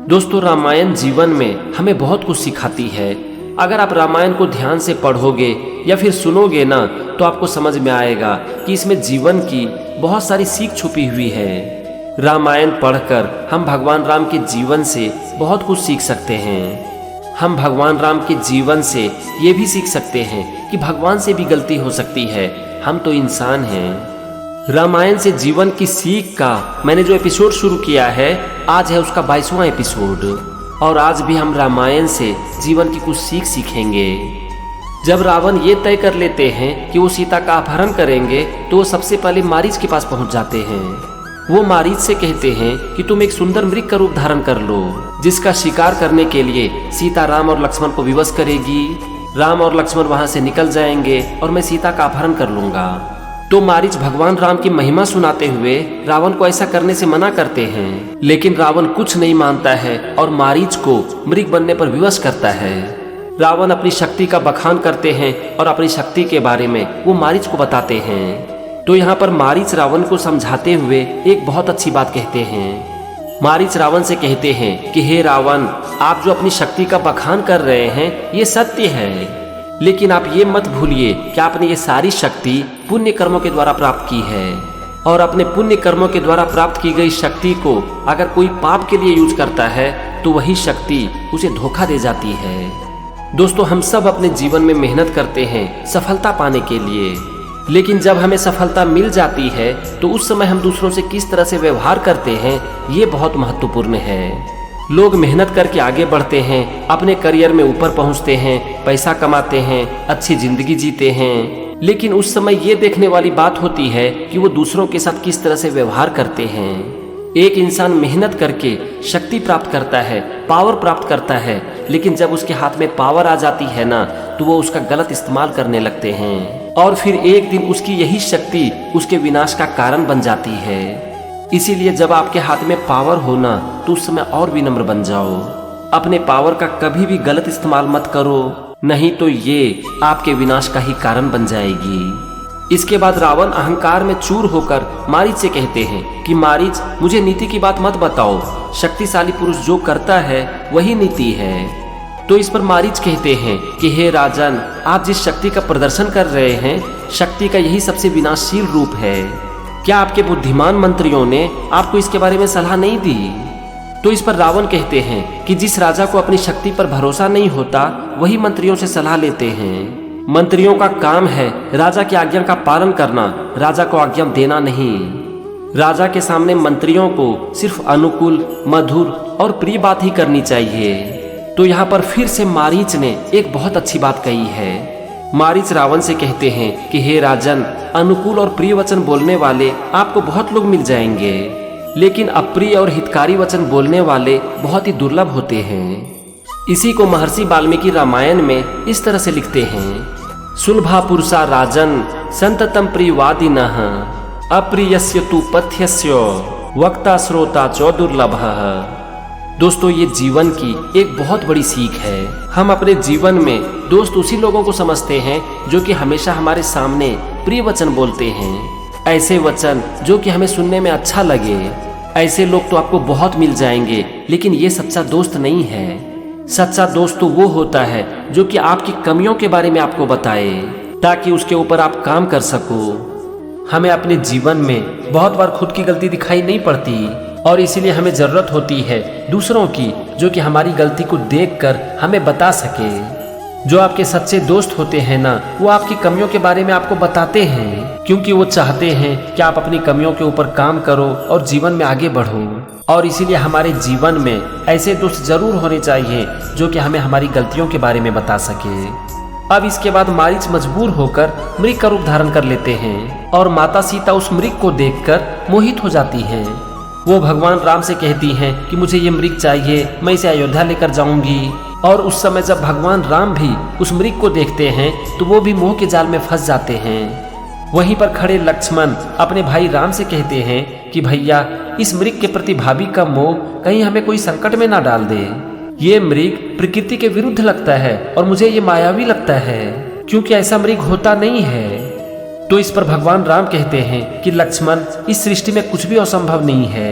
दोस्तों, रामायण जीवन में हमें बहुत कुछ सिखाती है। अगर आप रामायण को ध्यान से पढ़ोगे या फिर सुनोगे ना, तो आपको समझ में आएगा कि इसमें जीवन की बहुत सारी सीख छुपी हुई है। रामायण पढ़कर हम भगवान राम के जीवन से बहुत कुछ सीख सकते हैं। हम भगवान राम के जीवन से ये भी सीख सकते हैं कि भगवान से भी गलती हो सकती है, हम तो इंसान हैं। रामायण से जीवन की सीख का मैंने जो एपिसोड शुरू किया है, आज है उसका 22वां एपिसोड। और आज भी हम रामायण से जीवन की कुछ सीख सीखेंगे। जब रावण ये तय कर लेते हैं कि वो सीता का अपहरण करेंगे, तो वो सबसे पहले मारीच के पास पहुंच जाते हैं। वो मारीच से कहते हैं कि तुम एक सुंदर मृग का रूप धारण कर लो, जिसका शिकार करने के लिए सीता राम और लक्ष्मण को विवश करेगी। राम और लक्ष्मण वहां से निकल जाएंगे और मैं सीता का अपहरण कर लूंगा। तो मारीच भगवान राम की महिमा सुनाते हुए रावण को ऐसा करने से मना करते हैं, लेकिन रावण कुछ नहीं मानता है और मारीच को मृग बनने पर विवश करता है। रावण अपनी शक्ति का बखान करते हैं और अपनी शक्ति के बारे में वो मारीच को बताते हैं। तो यहाँ पर मारीच रावण को समझाते हुए एक बहुत अच्छी बात कहते हैं। मारीच रावण से कहते हैं कि हे रावण, आप जो अपनी शक्ति का बखान कर रहे हैं ये सत्य है, लेकिन आप ये मत भूलिए कि आपने ये सारी शक्ति पुण्य कर्मों के द्वारा प्राप्त की है। और अपने पुण्य कर्मों के द्वारा प्राप्त की गई शक्ति को अगर कोई पाप के लिए यूज करता है, तो वही शक्ति उसे धोखा दे जाती है। दोस्तों, हम सब अपने जीवन में मेहनत करते हैं सफलता पाने के लिए, लेकिन जब हमें सफलता मिल जाती है तो उस समय हम दूसरों से किस तरह से व्यवहार करते हैं, ये बहुत महत्वपूर्ण है। लोग मेहनत करके आगे बढ़ते हैं, अपने करियर में ऊपर पहुंचते हैं, पैसा कमाते हैं, अच्छी जिंदगी जीते हैं, लेकिन उस समय ये देखने वाली बात होती है कि वो दूसरों के साथ किस तरह से व्यवहार करते हैं। एक इंसान मेहनत करके शक्ति प्राप्त करता है, पावर प्राप्त करता है, लेकिन जब उसके हाथ में पावर आ जाती है ना, तो वो उसका गलत इस्तेमाल करने लगते हैं और फिर एक दिन उसकी यही शक्ति उसके विनाश का कारण बन जाती है। इसीलिए जब आपके हाथ में पावर हो ना, तो उस समय और विनम्र बन जाओ। अपने पावर का कभी भी गलत इस्तेमाल मत करो, नहीं तो ये आपके विनाश का ही कारण बन जाएगी। इसके बाद रावण अहंकार में चूर होकर मारीच से कहते हैं कि मारीच, मुझे नीति की बात मत बताओ, शक्तिशाली पुरुष जो करता है वही नीति है। तो इस पर मारीच कहते हैं कि हे राजन, आप जिस शक्ति का प्रदर्शन कर रहे हैं, शक्ति का यही सबसे विनाशशील रूप है। क्या आपके बुद्धिमान मंत्रियों ने आपको इसके बारे में सलाह नहीं दी? तो इस पर रावण कहते हैं कि जिस राजा को अपनी शक्ति पर भरोसा नहीं होता, वही मंत्रियों से सलाह लेते हैं। मंत्रियों का काम है राजा की आज्ञा का पालन करना, राजा को आज्ञा देना नहीं। राजा के सामने मंत्रियों को सिर्फ अनुकूल, मधुर और प्रिय बात ही करनी चाहिए। तो यहाँ पर फिर से मारीच ने एक बहुत अच्छी बात कही है। मारीच रावण से कहते हैं कि हे राजन, अनुकूल और प्रिय वचन बोलने वाले आपको बहुत लोग मिल जाएंगे, लेकिन अप्रिय और हितकारी वचन बोलने वाले बहुत ही दुर्लभ होते हैं। इसी को महर्षि वाल्मीकि रामायण में इस तरह से लिखते हैं, सुलभा पुरुषा राजन संततम प्रियवादिनः अप्रियस्य तु पथ्यस्य वक्ता श्रोता च दुर्लभः। दोस्तों, ये जीवन की एक बहुत बड़ी सीख है। हम अपने जीवन में दोस्त उसी लोगों को समझते हैं जो कि हमेशा हमारे सामने प्रिय वचन बोलते हैं, ऐसे वचन जो कि हमें सुनने में अच्छा लगे। ऐसे लोग तो आपको बहुत मिल जाएंगे, लेकिन ये सच्चा दोस्त नहीं है। सच्चा दोस्त तो वो होता है जो कि आपकी कमियों के बारे में आपको बताए, ताकि उसके ऊपर आप काम कर सको। हमें अपने जीवन में बहुत बार खुद की गलती दिखाई नहीं पड़ती, और इसीलिए हमें जरूरत होती है दूसरों की, जो कि हमारी गलती को देखकर हमें बता सके। जो आपके सच्चे दोस्त होते हैं ना, वो आपकी कमियों के बारे में आपको बताते हैं, क्योंकि वो चाहते हैं कि आप अपनी कमियों के ऊपर काम करो और जीवन में आगे बढ़ो। और इसीलिए हमारे जीवन में ऐसे दोस्त जरूर होने चाहिए जो कि हमें हमारी गलतियों के बारे में बता सके। अब इसके बाद मारीच मजबूर होकर मृग का रूप धारण कर लेते हैं और माता सीता उस मृग को देखकर मोहित हो जाती हैं। वो भगवान राम से कहती हैं कि मुझे ये मृग चाहिए, मैं इसे अयोध्या लेकर जाऊंगी। और उस समय जब भगवान राम भी उस मृग को देखते हैं, तो वो भी मोह के जाल में फंस जाते हैं। वहीं पर खड़े लक्ष्मण अपने भाई राम से कहते हैं कि भैया, इस मृग के प्रति भाभी का मोह कहीं हमें कोई संकट में ना डाल दे। ये मृग प्रकृति के विरुद्ध लगता है और मुझे ये मायावी लगता है, क्योंकि ऐसा मृग होता नहीं है। तो इस पर भगवान राम कहते हैं कि लक्ष्मण, इस सृष्टि में कुछ भी असंभव नहीं है।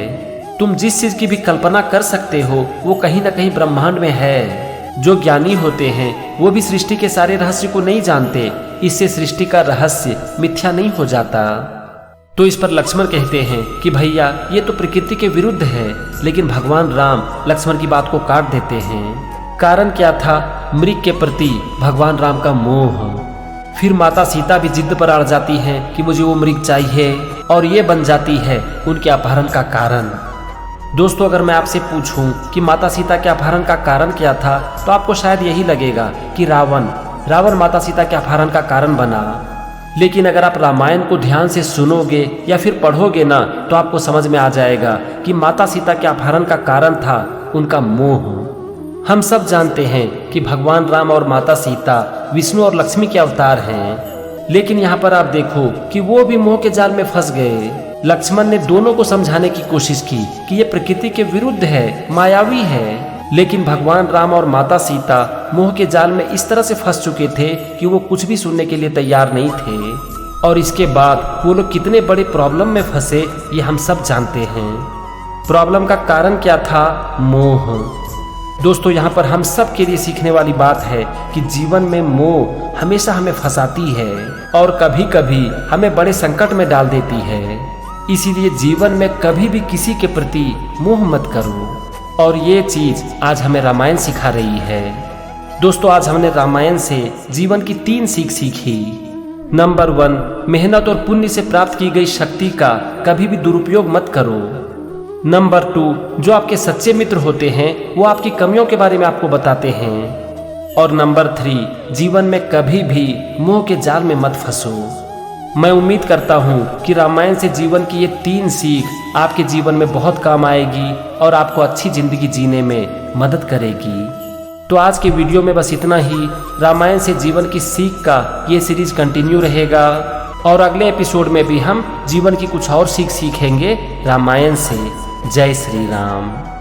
तुम जिस चीज की भी कल्पना कर सकते हो वो कहीं ना कहीं ब्रह्मांड में है। जो ज्ञानी होते हैं वो भी सृष्टि के सारे रहस्य को नहीं जानते, इससे सृष्टि का रहस्य मिथ्या नहीं हो जाता। तो इस पर लक्ष्मण कहते हैं कि भैया ये तो प्रकृति के विरुद्ध है, लेकिन भगवान राम लक्ष्मण की बात को काट देते हैं। कारण क्या था? मृग के प्रति भगवान राम का मोह। फिर माता सीता भी जिद पर अड़ जाती हैं कि मुझे वो मृग चाहिए, और ये बन जाती है उनके अपहरण का कारण। दोस्तों, अगर मैं आपसे पूछूं कि माता सीता के अपहरण का कारण क्या था, तो आपको शायद यही लगेगा कि रावण माता सीता के अपहरण का कारण बना। लेकिन अगर आप रामायण को ध्यान से सुनोगे या फिर पढ़ोगे ना, तो आपको समझ में आ जाएगा कि माता सीता के अपहरण का कारण था उनका मोह। हम सब जानते हैं कि भगवान राम और माता सीता विष्णु और लक्ष्मी के अवतार हैं, लेकिन यहाँ पर आप देखो कि वो भी मोह के जाल में फंस गए। लक्ष्मण ने दोनों को समझाने की कोशिश की कि ये प्रकृति के विरुद्ध है, मायावी है, लेकिन भगवान राम और माता सीता मोह के जाल में इस तरह से फंस चुके थे कि वो कुछ भी सुनने के लिए तैयार नहीं थे। और इसके बाद वो लोग कितने बड़े प्रॉब्लम में फंसे ये हम सब जानते हैं। प्रॉब्लम का कारण क्या था? मोह। दोस्तों, यहाँ पर हम सब के लिए सीखने वाली बात है कि जीवन में मोह हमेशा हमें फंसाती है और कभी कभी हमें बड़े संकट में डाल देती है। इसीलिए जीवन में कभी भी किसी के प्रति मोह मत करो। और ये चीज आज हमें रामायण सिखा रही है। दोस्तों, आज हमने रामायण से जीवन की 3 सीख सीखी। नंबर 1, मेहनत और पुण्य से प्राप्त की गई शक्ति का कभी भी दुरुपयोग मत करो। नंबर 2, जो आपके सच्चे मित्र होते हैं वो आपकी कमियों के बारे में आपको बताते हैं। और नंबर 3, जीवन में कभी भी मोह के जाल में मत फंसो। मैं उम्मीद करता हूँ कि रामायण से जीवन की ये 3 सीख आपके जीवन में बहुत काम आएगी और आपको अच्छी जिंदगी जीने में मदद करेगी। तो आज के वीडियो में बस इतना ही। रामायण से जीवन की सीख का ये सीरीज कंटिन्यू रहेगा और अगले एपिसोड में भी हम जीवन की कुछ और सीख सीखेंगे रामायण से। जय श्री राम।